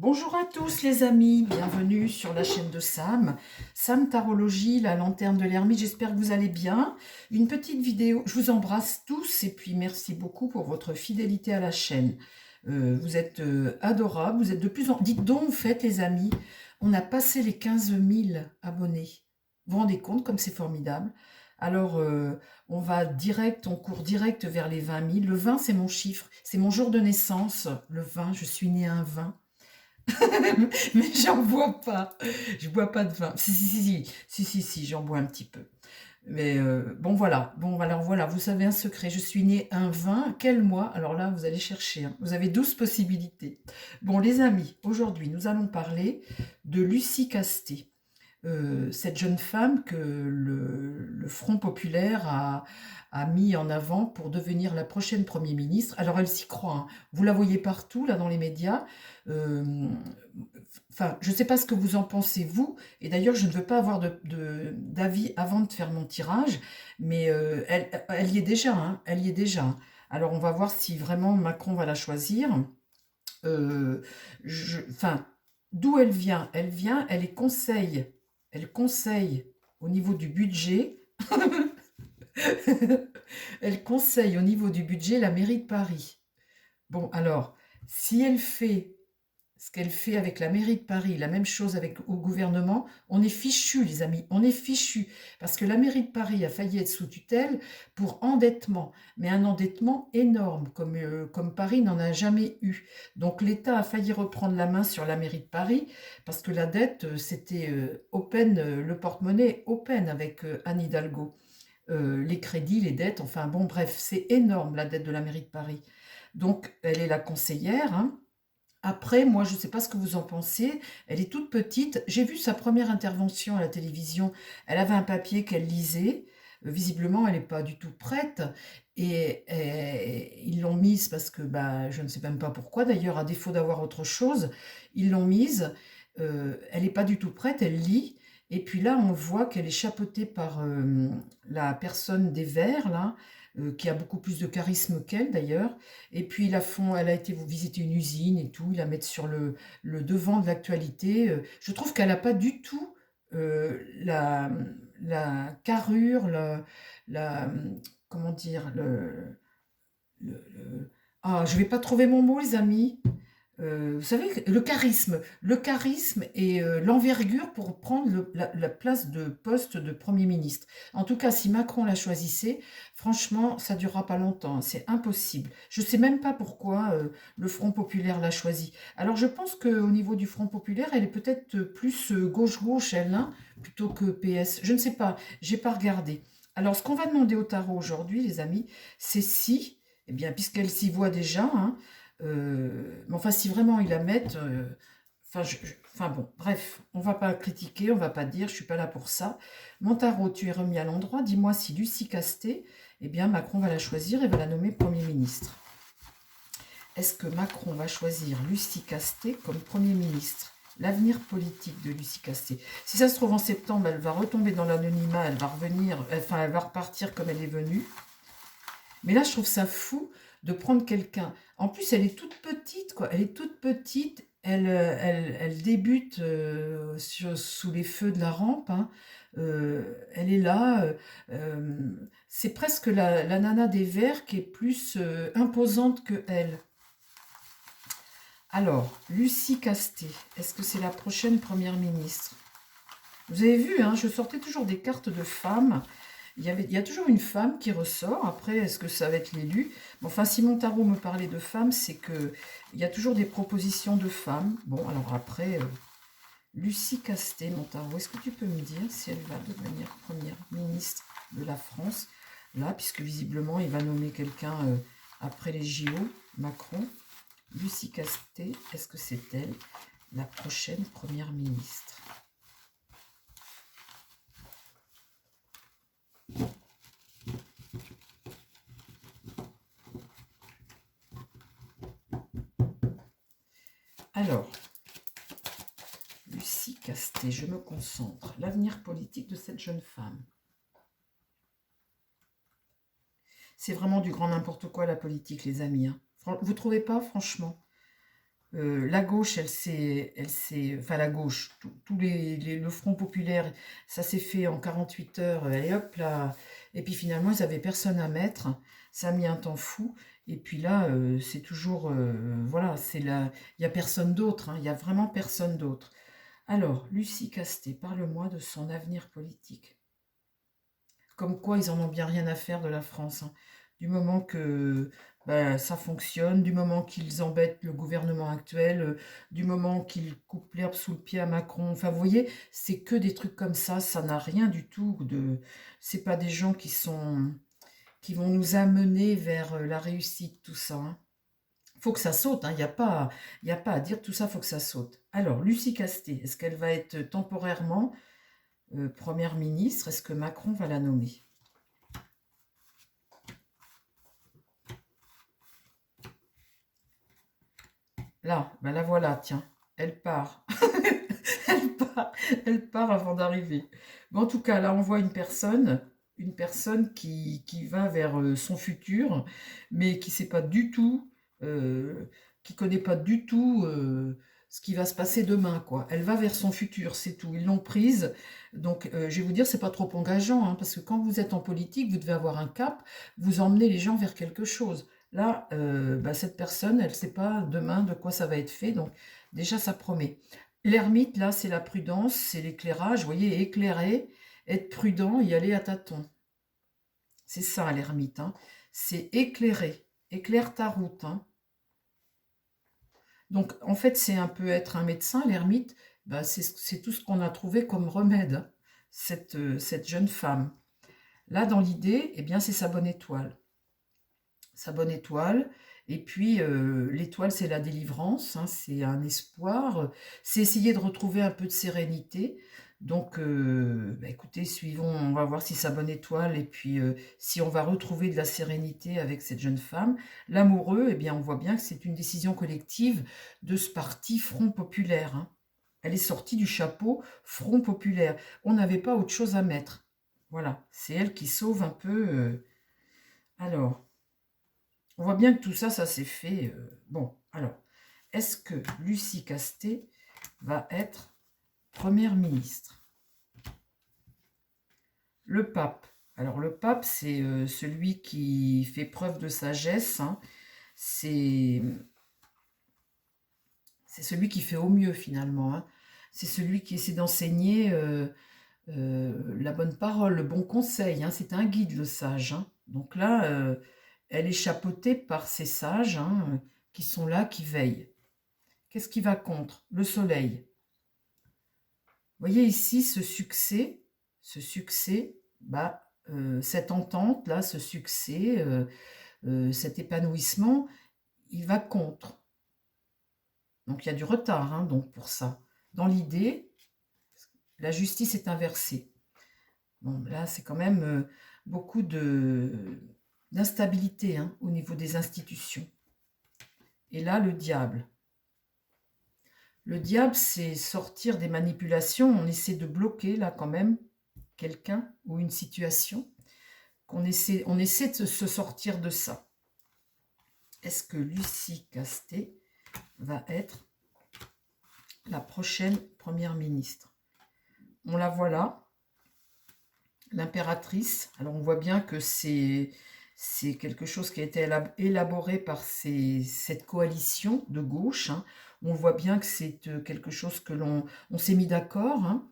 Bonjour à tous les amis, bienvenue sur la chaîne de Sam. Sam Tarologie, la lanterne de l'ermite, j'espère que vous allez bien. Une petite vidéo, je vous embrasse tous et puis merci beaucoup pour votre fidélité à la chaîne. Vous êtes adorables, vous êtes de plus en... Dites donc, vous faites les amis, on a passé les 15 000 abonnés. Vous vous rendez compte comme c'est formidable? Alors, on va direct, on court direct vers les 20 000. Le 20, c'est mon chiffre, c'est mon jour de naissance. Le 20, je suis née un 20. Mais j'en bois pas. Je bois pas de vin. Si, j'en bois un petit peu. Mais bon, voilà. Bon, alors voilà, vous savez un secret. Je suis née un 20. Quel mois? Alors là, vous allez chercher, hein. Vous avez 12 possibilités. Bon, les amis, aujourd'hui, nous allons parler de Lucie Casté. Cette jeune femme que le Front populaire a mis en avant pour devenir la prochaine Premier ministre. Alors elle s'y croit, hein. Vous la voyez partout, là, dans les médias. Enfin, je ne sais pas ce que vous en pensez, vous, et d'ailleurs, je ne veux pas avoir d'avis avant de faire mon tirage, mais elle y est déjà, hein, elle y est déjà, hein. Alors, on va voir si vraiment Macron va la choisir. Euh, enfin, d'où elle vient? Elle conseille au niveau du budget, elle conseille au niveau du budget la mairie de Paris. Bon, alors, si elle fait ce qu'elle fait avec la mairie de Paris, la même chose avec au gouvernement, on est fichu, les amis, on est fichu. Parce que la mairie de Paris a failli être sous tutelle pour endettement, mais un endettement énorme, comme Paris n'en a jamais eu. Donc l'État a failli reprendre la main sur la mairie de Paris, parce que la dette, c'était open, le porte-monnaie open avec Anne Hidalgo. Les crédits, les dettes, enfin bon, bref, c'est énorme la dette de la mairie de Paris. Donc elle est la conseillère, hein. Après, moi, je ne sais pas ce que vous en pensez. Elle est toute petite. J'ai vu sa première intervention à la télévision. Elle avait un papier qu'elle lisait. Visiblement, elle n'est pas du tout prête. Et ils l'ont mise parce que, bah, je ne sais même pas pourquoi d'ailleurs, à défaut d'avoir autre chose, ils l'ont mise. Elle n'est pas du tout prête. Elle lit. Et puis là, on voit qu'elle est chapeautée par la personne des Verts, là, qui a beaucoup plus de charisme qu'elle d'ailleurs. Et puis elle a été vous visiter une usine et tout, ils la mettent sur le devant de l'actualité. Je trouve qu'elle n'a pas du tout la carrure, la comment dire, ah, je vais pas trouver mon mot, les amis. Vous savez, le charisme et l'envergure pour prendre la place de poste de Premier ministre. En tout cas, si Macron la choisissait, franchement, ça ne durera pas longtemps, hein, c'est impossible. Je ne sais même pas pourquoi le Front populaire l'a choisi. Alors, je pense qu'au niveau du Front populaire, elle est peut-être plus gauche-gauche, elle, hein, plutôt que PS. Je ne sais pas, j'ai pas regardé. Alors, ce qu'on va demander au tarot aujourd'hui, les amis, c'est si, eh bien, puisqu'elle s'y voit déjà, hein, mais enfin, si vraiment ils la mettent, enfin, enfin bon, bref, on va pas critiquer, on va pas dire, je suis pas là pour ça. Mon tarot, tu es remis à l'endroit. Dis-moi si Lucie Casté, eh bien, Macron va la choisir et va la nommer Premier ministre. Est-ce que Macron va choisir Lucie Casté comme Premier ministre? L'avenir politique de Lucie Casté. Si ça se trouve en septembre, elle va retomber dans l'anonymat, elle va revenir, enfin, elle va repartir comme elle est venue. Mais là, je trouve ça fou de prendre quelqu'un. En plus, elle est toute petite, quoi. Elle est toute petite. Elle débute sous les feux de la rampe, hein. Elle est là. C'est presque la nana des Verts qui est plus imposante que elle. Alors, Lucie Casté, est-ce que c'est la prochaine première ministre? Vous avez vu, hein, je sortais toujours des cartes de femmes. Il y a toujours une femme qui ressort. Après, est-ce que ça va être l'élu? Enfin, si mon tarot me parlait de femmes, c'est que il y a toujours des propositions de femmes. Bon, alors après, Lucie Casté, mon tarot, est-ce que tu peux me dire si elle va devenir première ministre de la France? Là, puisque visiblement, il va nommer quelqu'un après les JO, Macron. Lucie Casté, est-ce que c'est elle, la prochaine première ministre? Alors, Lucie Casté, je me concentre. L'avenir politique de cette jeune femme. C'est vraiment du grand n'importe quoi la politique, les amis, hein. Vous trouvez pas, franchement? La gauche, enfin la gauche, tous le Front populaire, ça s'est fait en 48 heures, et hop là. Et puis finalement, ils avaient personne à mettre. Ça a mis un temps fou. Et puis là, c'est toujours, voilà, il y a personne d'autre, hein, il y a vraiment personne d'autre. Alors, Lucie Castet, parle-moi de son avenir politique. Comme quoi, ils en ont bien rien à faire de la France, hein. Du moment que ça fonctionne, du moment qu'ils embêtent le gouvernement actuel, du moment qu'ils coupent l'herbe sous le pied à Macron. Enfin, vous voyez, c'est que des trucs comme ça n'a rien du tout de. C'est pas des gens qui vont nous amener vers la réussite, tout ça, hein. Faut que ça saute, hein. Il y a pas à dire tout ça, faut que ça saute. Alors, Lucie Castet, est-ce qu'elle va être temporairement première ministre? Est-ce que Macron va la nommer? Là, ben la voilà, tiens, elle part. Elle part, elle part avant d'arriver. Bon, en tout cas, là, on voit une personne qui va vers son futur, mais qui sait pas du tout, qui connaît pas du tout ce qui va se passer demain, quoi. Elle va vers son futur, c'est tout. Ils l'ont prise. Donc, je vais vous dire, c'est pas trop engageant, hein, parce que quand vous êtes en politique, vous devez avoir un cap, vous emmenez les gens vers quelque chose. Là, cette personne, elle ne sait pas demain de quoi ça va être fait, donc déjà, ça promet. L'ermite, là, c'est la prudence, c'est l'éclairage. Vous voyez, éclairer, être prudent, y aller à tâtons. C'est ça, l'ermite, hein. C'est éclairer. Éclaire ta route, hein. Donc, en fait, c'est un peu être un médecin, l'ermite. C'est tout ce qu'on a trouvé comme remède, hein, cette jeune femme. Là, dans l'idée, eh bien, c'est sa bonne étoile. Sa bonne étoile. Et puis, l'étoile, c'est la délivrance, hein, c'est un espoir, c'est essayer de retrouver un peu de sérénité. Donc, écoutez, suivons, on va voir si sa bonne étoile, et puis si on va retrouver de la sérénité avec cette jeune femme. L'amoureux, eh bien, on voit bien que c'est une décision collective de ce parti Front Populaire, hein. Elle est sortie du chapeau Front Populaire. On n'avait pas autre chose à mettre. Voilà, c'est elle qui sauve un peu. Alors. On voit bien que tout ça, ça s'est fait. Bon, alors, est-ce que Lucie Castet va être première ministre? Le pape. Alors, le pape, c'est celui qui fait preuve de sagesse, hein. C'est celui qui fait au mieux, finalement, hein. C'est celui qui essaie d'enseigner la bonne parole, le bon conseil, hein. C'est un guide, le sage, hein. Donc là, elle est chapeautée par ces sages, hein, qui sont là, qui veillent. Qu'est-ce qui va contre? Le soleil. Vous voyez ici ce succès, cette entente-là, ce succès, cet épanouissement, il va contre. Donc il y a du retard, hein, donc pour ça. Dans l'idée, la justice est inversée. Bon, là, c'est quand même beaucoup d'instabilité, hein, au niveau des institutions. Et là, le diable. Le diable, c'est sortir des manipulations. On essaie de bloquer, là, quand même, quelqu'un ou une situation. On essaie de se sortir de ça. Est-ce que Lucie Castet va être la prochaine première ministre? On la voit là, l'impératrice. Alors, on voit bien que c'est quelque chose qui a été élaboré par cette coalition de gauche, hein. On voit bien que c'est quelque chose que on s'est mis d'accord, hein,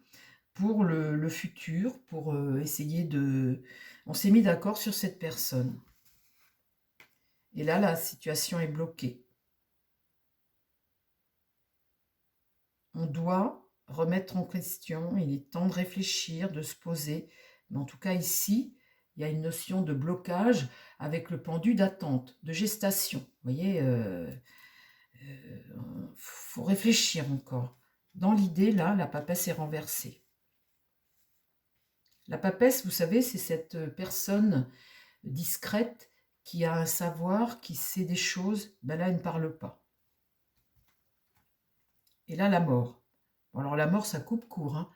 pour le futur, pour essayer de. On s'est mis d'accord sur cette personne. Et là, la situation est bloquée. On doit remettre en question, il est temps de réfléchir, de se poser. Mais en tout cas, ici, il y a une notion de blocage avec le pendu d'attente, de gestation. Vous voyez, faut réfléchir encore. Dans l'idée, là, la papesse est renversée. La papesse, vous savez, c'est cette personne discrète qui a un savoir, qui sait des choses. Ben là, elle ne parle pas. Et là, la mort. Bon, alors la mort, ça coupe court, hein.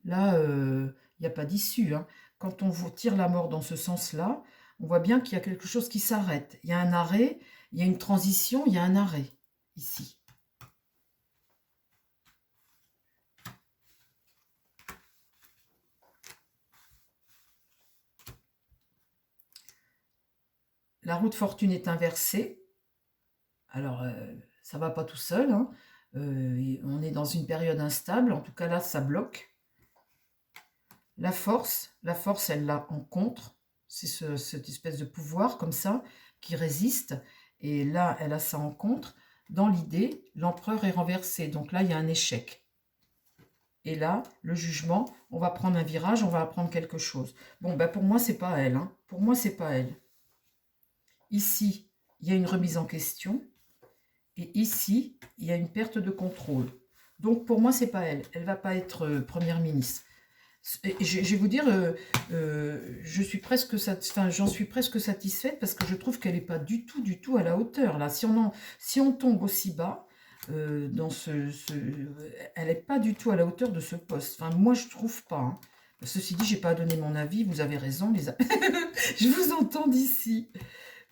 Là, il n'y a pas d'issue, hein. Quand on vous tire la mort dans ce sens-là, on voit bien qu'il y a quelque chose qui s'arrête. Il y a un arrêt, il y a une transition, il y a un arrêt, ici. La roue de fortune est inversée. Alors, ça ne va pas tout seul, hein. On est dans une période instable. En tout cas, là, ça bloque. La force, elle l'a en contre. C'est cette espèce de pouvoir comme ça qui résiste. Et là, elle a ça en contre. Dans l'idée, l'empereur est renversé. Donc là, il y a un échec. Et là, le jugement, on va prendre un virage, on va apprendre quelque chose. Bon, ben pour moi, c'est pas elle. Hein. Pour moi, c'est pas elle. Ici, il y a une remise en question. Et ici, il y a une perte de contrôle. Donc, pour moi, c'est pas elle. Elle va pas être première ministre. Je vais vous dire, je suis presque j'en suis presque satisfaite parce que je trouve qu'elle n'est pas du tout à la hauteur. Là, si on tombe aussi bas, dans elle n'est pas du tout à la hauteur de ce poste. Enfin, moi, je trouve pas. Hein. Ceci dit, j'ai pas donné mon avis. Vous avez raison, je vous entends d'ici.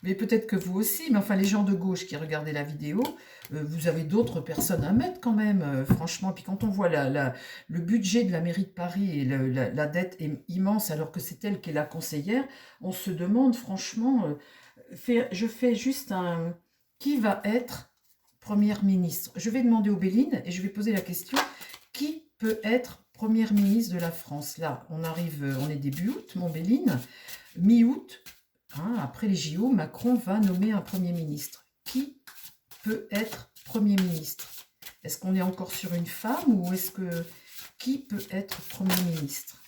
Mais peut-être que vous aussi, mais enfin les gens de gauche qui regardaient la vidéo, vous avez d'autres personnes à mettre quand même, franchement. Puis quand on voit le budget de la mairie de Paris et la dette est immense alors que c'est elle qui est la conseillère, on se demande franchement, je fais juste un... Qui va être première ministre? Je vais demander aux Béline et je vais poser la question, qui peut être première ministre de la France? Là, on est début août, mon Béline, mi-août. Hein, après les JO, Macron va nommer un Premier ministre. Qui peut être Premier ministre? Est-ce qu'on est encore sur une femme ou est-ce que... Qui peut être Premier ministre?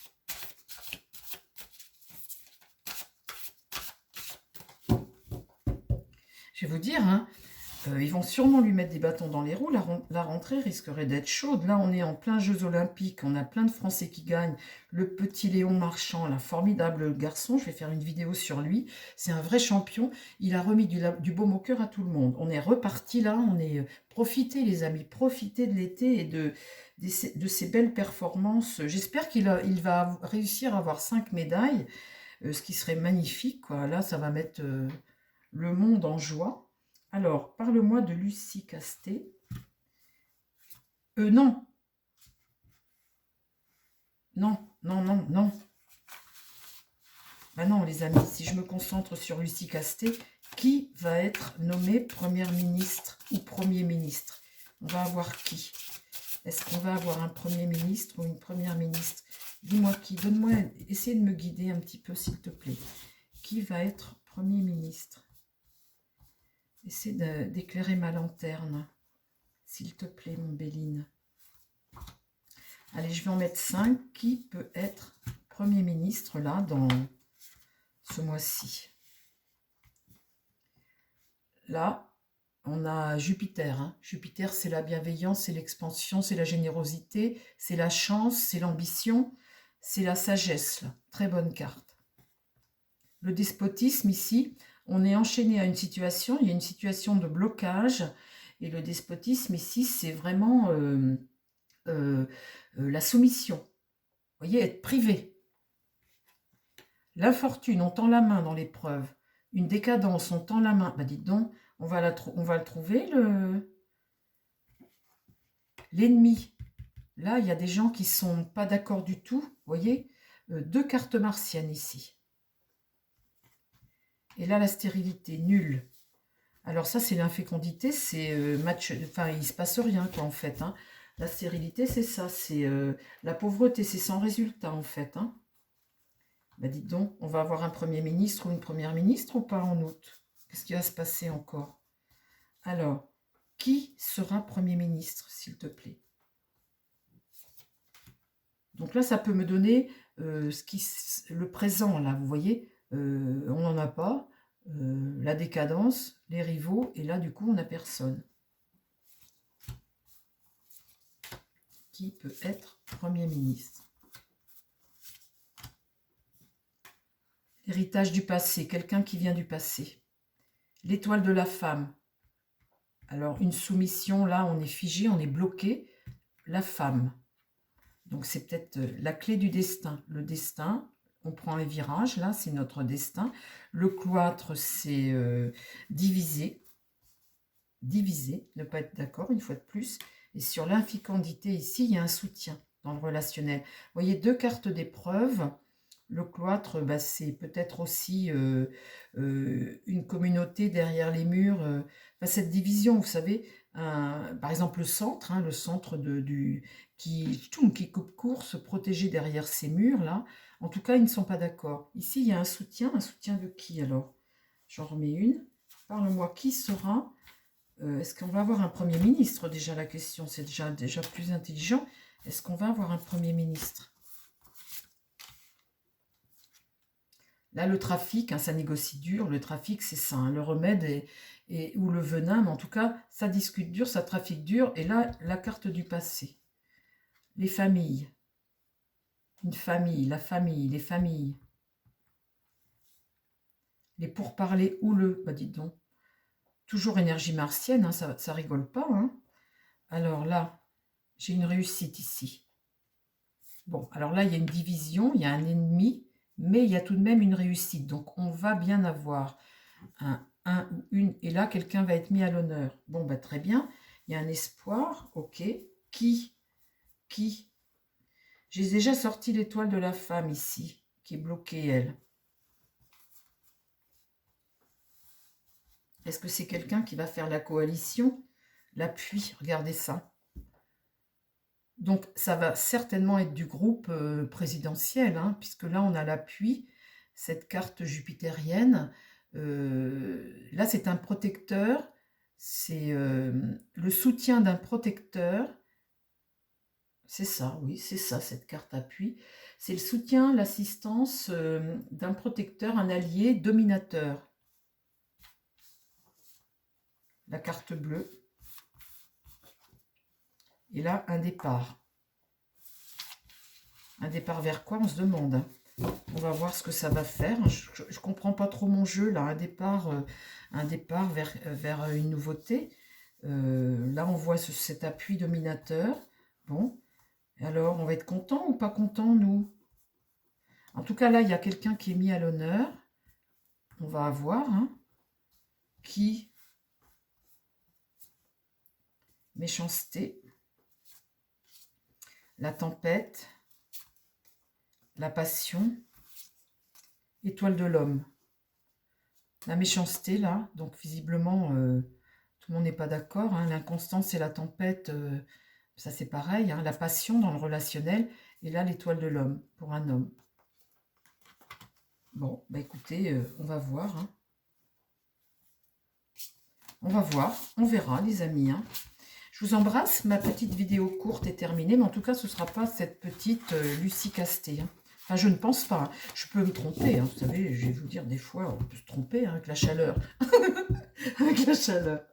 Je vais vous dire, hein, ils vont sûrement lui mettre des bâtons dans les roues. La rentrée risquerait d'être chaude. Là, on est en plein Jeux Olympiques. On a plein de Français qui gagnent. Le petit Léon Marchand, là, formidable garçon. Je vais faire une vidéo sur lui. C'est un vrai champion. Il a remis du baume au cœur à tout le monde. On est reparti là. Profitez, les amis. Profitez de l'été et de ces belles performances. J'espère qu'il va réussir à avoir 5 médailles, ce qui serait magnifique, quoi. Là, ça va mettre le monde en joie. Alors, parle-moi de Lucie Castet. Non. Non, non, non, non. Ben non, les amis, si je me concentre sur Lucie Castet, qui va être nommé première ministre ou premier ministre? On va avoir qui? Est-ce qu'on va avoir un premier ministre ou une première ministre? Dis-moi qui, donne-moi, essaie de me guider un petit peu, s'il te plaît. Qui va être premier ministre? Essaie d'éclairer ma lanterne, s'il te plaît, mon Béline. Allez, je vais en mettre 5. Qui peut être Premier ministre, là, dans ce mois-ci? Là, on a Jupiter. Hein. Jupiter, c'est la bienveillance, c'est l'expansion, c'est la générosité, c'est la chance, c'est l'ambition, c'est la sagesse. Là. Très bonne carte. Le despotisme, ici, on est enchaîné à une situation, il y a une situation de blocage, et le despotisme, ici, c'est vraiment la soumission. Vous voyez, être privé. L'infortune, on tend la main dans l'épreuve. Une décadence, on tend la main. Bah dites donc, on va le trouver, l'ennemi. Là, il y a des gens qui ne sont pas d'accord du tout. Vous voyez, 2 cartes martiennes ici. Et là, la stérilité, nulle. Alors ça, c'est l'infécondité, c'est match... Enfin, il ne se passe rien, quoi, en fait. Hein. La stérilité, c'est ça, c'est la pauvreté, c'est sans résultat, en fait. Hein. Ben dites donc, on va avoir un Premier ministre ou une Première ministre ou pas en août? Qu'est-ce qui va se passer encore? Alors, qui sera Premier ministre, s'il te plaît? Donc là, ça peut me donner le présent, là, vous voyez, on n'en a pas. La décadence, les rivaux, et là, du coup, on n'a personne. Qui peut être Premier ministre? L'héritage du passé, quelqu'un qui vient du passé. L'étoile de la femme. Alors, une soumission, là, on est figé, on est bloqué. La femme. Donc, c'est peut-être la clé du destin. Le destin, on prend un virage, là, c'est notre destin. Le cloître, c'est diviser. Diviser, ne pas être d'accord, une fois de plus. Et sur l'infécondité, ici, il y a un soutien dans le relationnel. Vous voyez, 2 cartes d'épreuve. Le cloître, bah, c'est peut-être aussi une communauté derrière les murs. Enfin, cette division, vous savez, par exemple le centre qui coupe court, se protéger derrière ces murs-là. En tout cas, ils ne sont pas d'accord. Ici, il y a un soutien de qui alors? J'en remets une. Parle-moi, qui sera est-ce qu'on va avoir un Premier ministre? Déjà, la question, c'est déjà plus intelligent. Est-ce qu'on va avoir un Premier ministre? Là, le trafic, hein, ça négocie dur. Le trafic, c'est ça. Hein, le remède ou le venin. Mais en tout cas, ça discute dur, ça trafique dur. Et là, la carte du passé. Les familles. Une famille, la famille, les familles. Les pourparlers houleux. Bah, dites donc. Toujours énergie martienne, hein, ça rigole pas. Hein. Alors là, j'ai une réussite ici. Bon, alors là, il y a une division, il y a un ennemi, mais il y a tout de même une réussite. Donc, on va bien avoir un ou une, et là, quelqu'un va être mis à l'honneur. Bon, bah, très bien, il y a un espoir, ok. Qui J'ai déjà sorti l'étoile de la femme ici, qui est bloquée, elle. Est-ce que c'est quelqu'un qui va faire la coalition? L'appui, regardez ça. Donc, ça va certainement être du groupe présidentiel, hein, puisque là, on a l'appui, cette carte jupitérienne. Là, c'est un protecteur, c'est le soutien d'un protecteur. C'est ça, oui, c'est ça, cette carte appui. C'est le soutien, l'assistance d'un protecteur, un allié dominateur. La carte bleue. Et là, un départ. Un départ vers quoi, on se demande. On va voir ce que ça va faire. Je ne comprends pas trop mon jeu, là. Un départ vers une nouveauté. Là, on voit cet appui dominateur. Bon, alors, on va être content ou pas content, nous? En tout cas, là, il y a quelqu'un qui est mis à l'honneur. On va avoir, hein, qui... Méchanceté. La tempête. La passion. Étoile de l'homme. La méchanceté, là, donc visiblement, tout le monde n'est pas d'accord. Hein. L'inconstance et la tempête, ça c'est pareil. Hein. La passion dans le relationnel, et là, l'étoile de l'homme, pour un homme. Bon, bah écoutez, on va voir. Hein. On va voir, on verra, les amis. Hein. Je vous embrasse, ma petite vidéo courte est terminée, mais en tout cas, ce ne sera pas cette petite Lucie Casté. Hein. Enfin, je ne pense pas. Hein. Je peux me tromper. Hein. Vous savez, je vais vous dire, des fois, on peut se tromper hein, avec la chaleur. Avec la chaleur.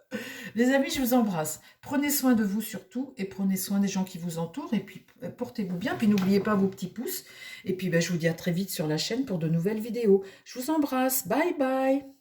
Les amis, je vous embrasse. Prenez soin de vous surtout et prenez soin des gens qui vous entourent. Et puis, portez-vous bien. Puis, n'oubliez pas vos petits pouces. Et puis, je vous dis à très vite sur la chaîne pour de nouvelles vidéos. Je vous embrasse. Bye bye.